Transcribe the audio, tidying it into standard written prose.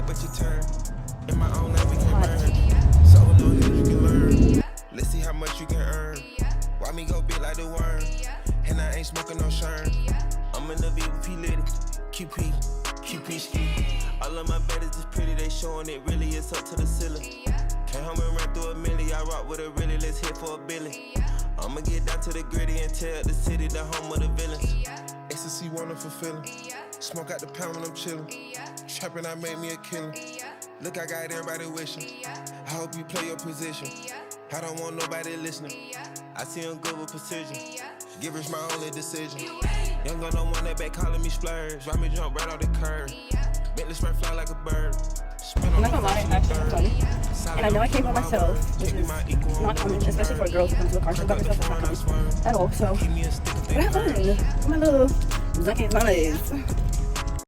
but you turn. In my own life, we can learn. So long that you can learn. Let's see how much you can earn. Why me go big like the worm? And I ain't smoking no shern. I'm in the V with P Litty. QP ski. All of my baddies is pretty, they showing it really, it's up to the ceiling. Came home and ran through a milli, I rock with a really, let's hit for a billy. I'ma get down to the gritty and tell the city the home of the villains. Ecstasy, wonderful feeling. Smoke out the pound when I'm chillin'. Trapping, I made me a killer. Look, I got everybody wishing. I hope you play your position. I don't want nobody listening. I see them good with precision. Givers my only decision. Young girl don't want that back calling me splurge. Ride me jump right off the curb. Bentley spray fly like a bird. I'm not gonna lie, it's actually funny. And I know I came by myself, which is not common, especially for a girl to come to a car show by myself. It's not common at all. So, what happened? My little Dunkin' Donuts.